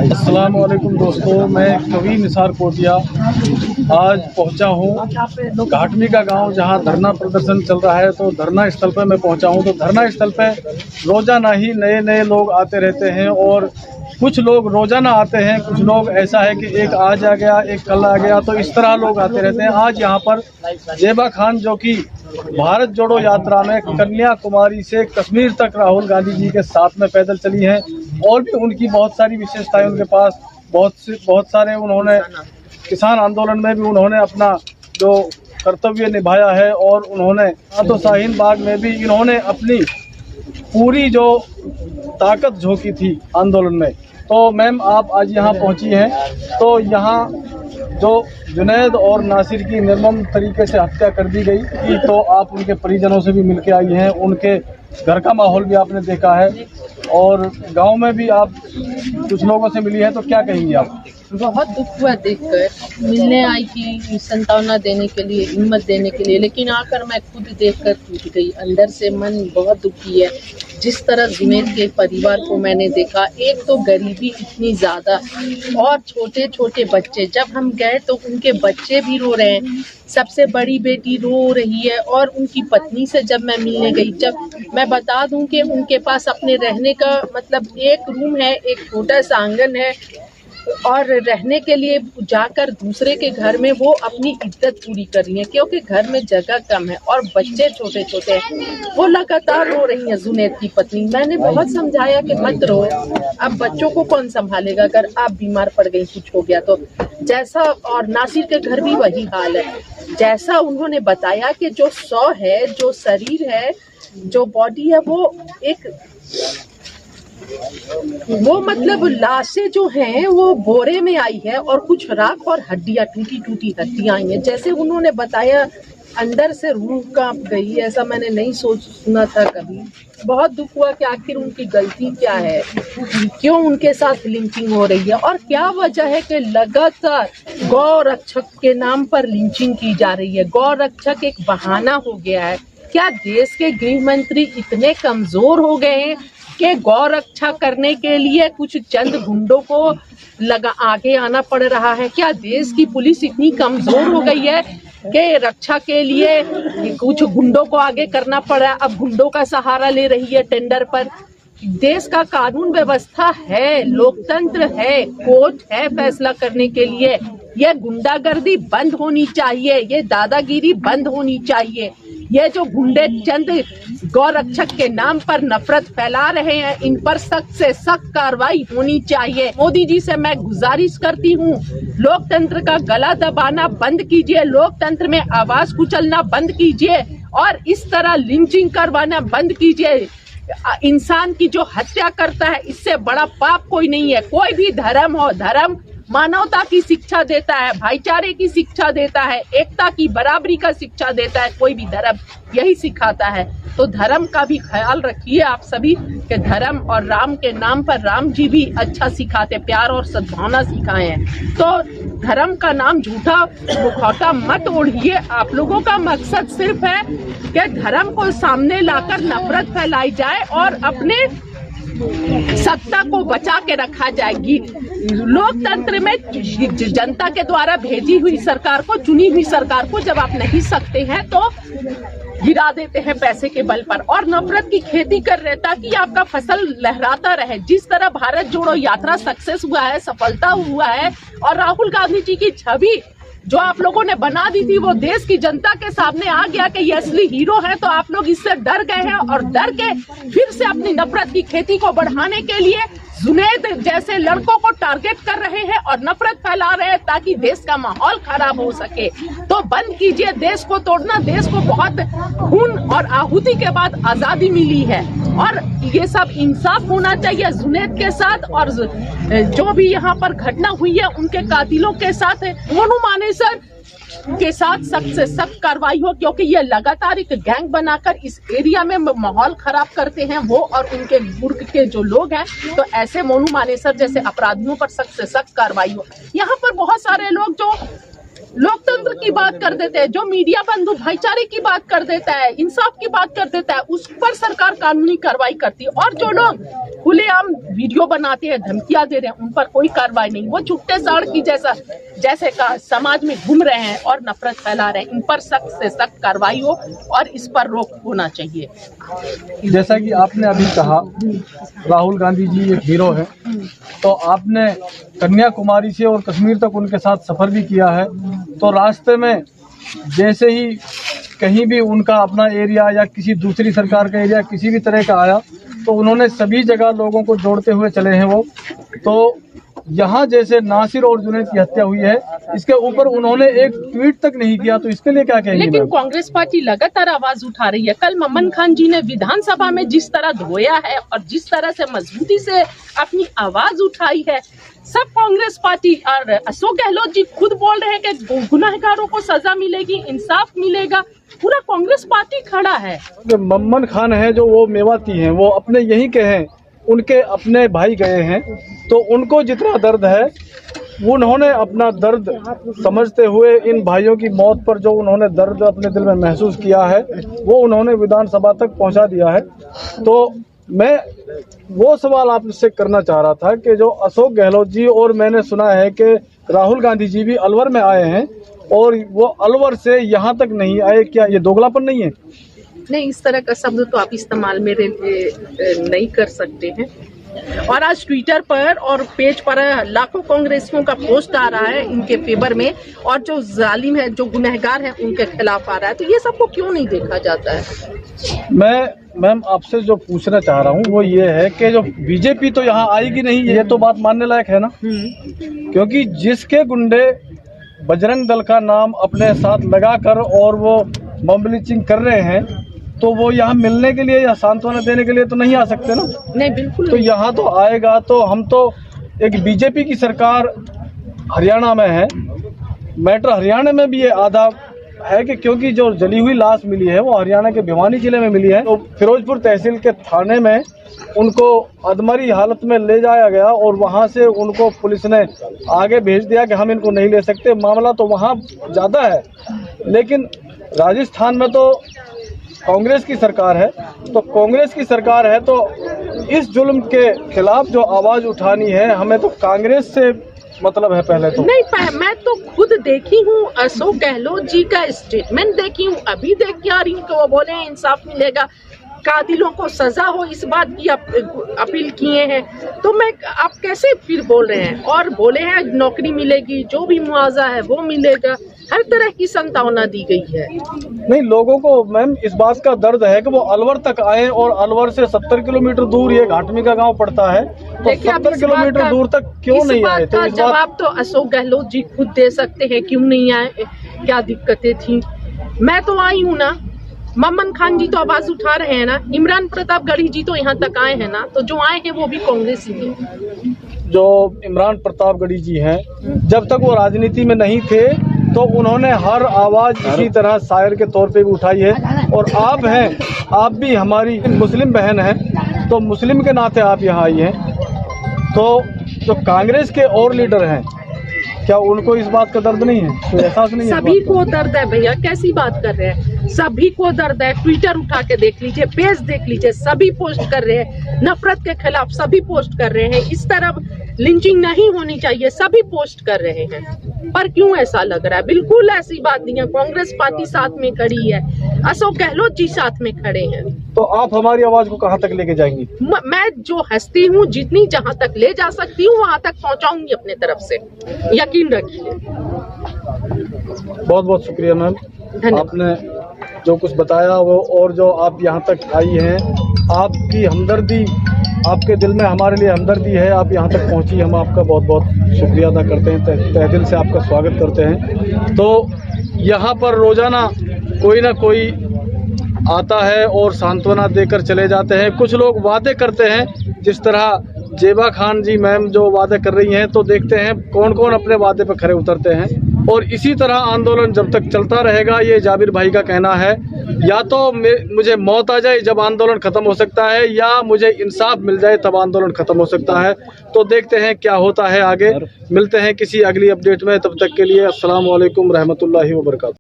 अस्सलाम वालेकुम दोस्तों, मैं कवि निसार कोटिया आज पहुंचा हूं घाटमी का गांव, जहां धरना प्रदर्शन चल रहा है। तो धरना स्थल पर मैं पहुंचा हूं। तो धरना स्थल पर रोजाना ही नए नए लोग आते रहते हैं और कुछ लोग रोजाना आते हैं, कुछ लोग ऐसा है कि एक आज आ गया, एक कल आ गया, तो इस तरह लोग आते रहते हैं। आज यहाँ पर जेबा खान, जो कि भारत जोड़ो यात्रा में कन्याकुमारी से कश्मीर तक राहुल गांधी जी के साथ में पैदल चली हैं, और भी उनकी बहुत सारी विशेषताएं उनके पास बहुत सारे उन्होंने किसान आंदोलन में भी उन्होंने अपना जो कर्तव्य निभाया है, और उन्होंने तो शाहीन बाग में भी इन्होंने अपनी पूरी जो ताकत झोंकी थी आंदोलन में। तो मैम, आप आज यहाँ पहुँची हैं, तो यहाँ जो जुनैद और नासिर की निर्मम तरीके से हत्या कर दी गई थी, तो आप उनके परिजनों से भी मिलके आई हैं, उनके घर का माहौल भी आपने देखा है, और गांव में भी आप कुछ लोगों से मिली हैं, तो क्या कहेंगी आप? बहुत दुख हुआ देखकर। मिलने आई थी सांत्वना देने के लिए, हिम्मत देने के लिए, लेकिन आकर मैं खुद देखकर टूट गई। अंदर से मन बहुत दुखी है। जिस तरह जुनैद के परिवार को मैंने देखा, एक तो गरीबी इतनी ज़्यादा, और छोटे छोटे बच्चे। जब हम गए तो उनके बच्चे भी रो रहे हैं। सबसे बड़ी बेटी रो रही है, और उनकी पत्नी से जब मैं मिलने गई, जब मैं बता दूं कि उनके पास अपने रहने का मतलब एक रूम है, एक छोटा सा आंगन है, और रहने के लिए जाकर दूसरे के घर में वो अपनी इज्जत पूरी कर रही है, क्योंकि घर में जगह कम है और बच्चे छोटे छोटे हैं। वो लगातार रो रही है जुनैद की पत्नी। मैंने बहुत समझाया कि मत रो, अब बच्चों को कौन संभालेगा अगर आप बीमार पड़ गई, कुछ हो गया तो। जैसा, और नासिर के घर भी वही हाल है। जैसा उन्होंने बताया कि जो 100 है, जो शरीर है, जो बॉडी है, वो मतलब लाशें जो हैं वो बोरे में आई है, और कुछ राख और हड्डियां, टूटी टूटी हड्डियां आई हैं। जैसे उन्होंने बताया, अंदर से रूह कांप गई। ऐसा मैंने नहीं सुना था कभी। बहुत दुख हुआ कि आखिर उनकी गलती क्या है, क्यों उनके साथ लिंचिंग हो रही है, और क्या वजह है कि लगातार गौ रक्षक के नाम पर लिंचिंग की जा रही है। गौ रक्षक एक बहाना हो गया है। क्या देश के गृह मंत्री इतने कमजोर हो गए हैं कि गौ रक्षा करने के लिए कुछ चंद गुंडों को आगे आना पड़ रहा है? क्या देश की पुलिस इतनी कमजोर हो गई है कि रक्षा के लिए कुछ गुंडों को आगे करना पड़ा? अब गुंडों का सहारा ले रही है टेंडर पर। देश का कानून व्यवस्था है, लोकतंत्र है, कोर्ट है फैसला करने के लिए। ये गुंडागर्दी बंद होनी चाहिए, ये दादागिरी बंद होनी चाहिए। ये जो गुंडे चंद गौरक्षक के नाम पर नफरत फैला रहे हैं, इन पर सख्त से सख्त कार्रवाई होनी चाहिए। मोदी जी से मैं गुजारिश करती हूँ, लोकतंत्र का गला दबाना बंद कीजिए, लोकतंत्र में आवाज कुचलना बंद कीजिए, और इस तरह लिंचिंग करवाना बंद कीजिए। इंसान की जो हत्या करता है, इससे बड़ा पाप कोई नहीं है। कोई भी धर्म हो, धर्म मानवता की शिक्षा देता है, भाईचारे की शिक्षा देता है, एकता की, बराबरी का शिक्षा देता है। कोई भी धर्म यही सिखाता है। तो धर्म का भी ख्याल रखिए आप सभी कि धर्म और राम के नाम पर राम जी भी अच्छा सिखाते, प्यार और सद्भावना सिखाए हैं। तो धर्म का नाम झूठा मुखौटा मत ओढ़िए। आप लोगों का मकसद सिर्फ है कि धर्म को सामने लाकर नफरत फैलाई जाए और अपने सत्ता को बचा के रखा जाएगी। लोकतंत्र में जनता के द्वारा भेजी हुई सरकार को, चुनी हुई सरकार को जब आप नहीं सकते हैं तो गिरा देते हैं पैसे के बल पर, और नफरत की खेती कर रहे ताकि आपका फसल लहराता रहे। जिस तरह भारत जोड़ो यात्रा सक्सेस हुआ है, सफलता हुआ है, और राहुल गांधी जी की छवि जो आप लोगों ने बना दी थी वो देश की जनता के सामने आ गया कि ये असली हीरो है, तो आप लोग इससे डर गए हैं, और डर के फिर से अपनी नफरत की खेती को बढ़ाने के लिए जुनैद जैसे लड़कों को टारगेट कर रहे हैं और नफरत फैला रहे हैं ताकि देश का माहौल खराब हो सके। तो बंद कीजिए देश को तोड़ना। देश को बहुत खून और आहुति के बाद आजादी मिली है, और ये सब इंसाफ होना चाहिए जुनैद के साथ, और जो भी यहाँ पर घटना हुई है उनके कातिलों के साथ, मोनू मानेसर के साथ सख्त से सख्त कार्रवाई हो, क्योंकि ये लगातार एक गैंग बनाकर इस एरिया में माहौल खराब करते हैं वो और उनके गुर्ग के जो लोग हैं। तो ऐसे मोनू मानेसर जैसे अपराधियों पर सख्त से सख्त कार्रवाई हो। यहाँ पर बहुत सारे लोग जो लोकतंत्र की बात कर देते हैं, जो मीडिया बंधु भाईचारे की बात कर देता है, इंसाफ की बात कर देता है, उस पर सरकार कानूनी कार्रवाई करती है। और जो लोग खुलेआम वीडियो बनाते हैं, धमकियां दे रहे हैं, उन पर कोई कार्रवाई नहीं। वो छुट्टे साड़ की जैसे का समाज में घूम रहे हैं और नफरत फैला रहे हैं। इन पर सख्त से सख्त कार्रवाई हो और इस पर रोक होना चाहिए। जैसा कि आपने अभी कहा, राहुल गांधी जी एक हीरो है, तो आपने कन्याकुमारी से और कश्मीर तक उनके साथ सफर भी किया है। तो रास्ते में जैसे ही कहीं भी उनका अपना एरिया या किसी दूसरी सरकार का एरिया किसी भी तरह का आया, तो उन्होंने सभी जगह लोगों को जोड़ते हुए चले हैं वो। तो यहाँ जैसे नासिर और जुनैद की हत्या हुई है, इसके ऊपर उन्होंने एक ट्वीट तक नहीं किया, तो इसके लिए क्या कहेंगे? लेकिन कांग्रेस पार्टी लगातार आवाज उठा रही है। कल ममन खान जी ने विधानसभा में जिस तरह धोया है और जिस तरह से मजबूती से अपनी आवाज उठाई है, सब कांग्रेस पार्टी और अशोक गहलोत जी खुद बोल रहे हैं कि गुनाहगारों को सजा मिलेगी, इंसाफ मिलेगा। पूरा कांग्रेस पार्टी खड़ा है। ममन खान है जो वो मेवाती हैं, वो अपने यहीं के हैं, उनके अपने भाई गए हैं, तो उनको जितना दर्द है उन्होंने अपना दर्द समझते हुए इन भाइयों की मौत पर जो उन्होंने दर्द अपने दिल में महसूस किया है, वो उन्होंने विधानसभा तक पहुंचा दिया है। तो मैं वो सवाल आपसे करना चाह रहा था कि जो अशोक गहलोत जी, और मैंने सुना है कि राहुल गांधी जी भी अलवर में आए हैं और वो अलवर से यहाँ तक नहीं आए, क्या ये दोगलापन नहीं है? नहीं, इस तरह का शब्द तो आप इस्तेमाल मेरे लिए नहीं कर सकते हैं। और आज ट्विटर पर और पेज पर लाखों कांग्रेसियों का पोस्ट आ रहा है इनके फेवर में, और जो जालिम है, जो गुनहगार है, उनके खिलाफ आ रहा है। तो ये सबको क्यों नहीं देखा जाता है? मैम आपसे जो पूछना चाह रहा हूँ वो ये है कि जो बीजेपी तो यहाँ आएगी नहीं, ये तो बात मानने लायक है ना, क्योंकि जिसके गुंडे बजरंग दल का नाम अपने साथ लगाकर और वो बम ब्लीचिंग कर रहे हैं, तो वो यहाँ मिलने के लिए या सांत्वना देने के लिए तो नहीं आ सकते ना। नहीं, बिल्कुल। तो यहाँ तो आएगा, तो हम तो एक बीजेपी की सरकार हरियाणा में है, मैटर हरियाणा में भी ये आधा है कि क्योंकि जो जली हुई लाश मिली है वो हरियाणा के भिवानी जिले में मिली है। तो फिरोजपुर तहसील के थाने में उनको अधमरी हालत में ले जाया गया और वहाँ से उनको पुलिस ने आगे भेज दिया कि हम इनको नहीं ले सकते। मामला तो वहाँ ज़्यादा है, लेकिन राजस्थान में तो कांग्रेस की सरकार है, तो कांग्रेस की सरकार है तो इस जुल्म के खिलाफ जो आवाज उठानी है, हमें तो कांग्रेस से मतलब है पहले तो। नहीं, मैं तो खुद देखी हूँ, अशोक गहलोत जी का स्टेटमेंट देखी हूँ, अभी देख के आ रही हूँ कि वो बोले इंसाफ मिलेगा, कातिलों को सजा हो, इस बात की अपील किए हैं। तो मैं आप कैसे फिर बोल रहे हैं? और बोले हैं नौकरी मिलेगी, जो भी मुआवजा है वो मिलेगा, हर तरह की संभावना दी गई है। नहीं, लोगों को मैम इस बात का दर्द है कि वो अलवर तक आए और अलवर से 70 किलोमीटर दूर ये घाटमी का गांव पड़ता है, तो 70 किलोमीटर दूर तक क्यों नहीं आए? तो इस जवाब तो अशोक गहलोत जी खुद दे सकते हैं, क्यों नहीं आए, क्या दिक्कतें थी। मैं तो आई हूँ ना, ममन खान जी तो आवाज उठा रहे हैं ना, इमरान प्रतापगढ़ी जी तो यहाँ तक आए हैं ना, तो जो आए हैं वो भी कांग्रेस ही है। जो इमरान प्रतापगढ़ी जी हैं, जब तक वो राजनीति में नहीं थे तो उन्होंने हर आवाज इसी तरह शायर के तौर पे भी उठाई है। और आप हैं, आप भी हमारी मुस्लिम बहन हैं, तो मुस्लिम के नाते आप यहाँ आई हैं। तो जो कांग्रेस के और लीडर हैं, क्या उनको इस बात का दर्द नहीं है? तो एहसास नहीं है? सभी को दर्द है भैया, कैसी बात कर रहे हैं? सभी को दर्द है। ट्विटर उठा के देख लीजिए, पेज देख लीजिए, सभी पोस्ट कर रहे हैं, नफरत के खिलाफ सभी पोस्ट कर रहे हैं। इस तरफ लिंचिंग नहीं होनी चाहिए, सभी पोस्ट कर रहे हैं। पर क्यों ऐसा लग रहा है? बिल्कुल ऐसी बात नहीं है। कांग्रेस पार्टी साथ में खड़ी है, अशोक गहलोत जी साथ में खड़े हैं। तो आप हमारी आवाज को कहाँ तक लेके जाएंगी? मैं जो हंसती हूँ, जितनी जहाँ तक ले जा सकती हूँ वहाँ तक पहुँचाऊंगी अपने तरफ से, यकीन रखिए। बहुत बहुत शुक्रिया मैम, आपने जो कुछ बताया वो, और जो आप यहाँ तक आई हैं, आपकी हमदर्दी, आपके दिल में हमारे लिए हमदर्दी है, आप यहाँ तक पहुँची, हम आपका बहुत बहुत शुक्रिया अदा करते हैं, तहे दिल से आपका स्वागत करते हैं। तो यहाँ पर रोज़ाना कोई ना कोई आता है और सांत्वना देकर चले जाते हैं। कुछ लोग वादे करते हैं, जिस तरह जेबा खान जी मैम जो वादे कर रही हैं, तो देखते हैं कौन कौन अपने वादे पर खरे उतरते हैं। और इसी तरह आंदोलन जब तक चलता रहेगा, ये जाबिर भाई का कहना है। या तो मुझे मौत आ जाए जब आंदोलन ख़त्म हो सकता है, या मुझे इंसाफ मिल जाए तब आंदोलन ख़त्म हो सकता है। तो देखते हैं क्या होता है आगे। मिलते हैं किसी अगली अपडेट में, तब तक के लिए अस्सलाम वालेकुम रहमतुल्लाहि व बरकातहू।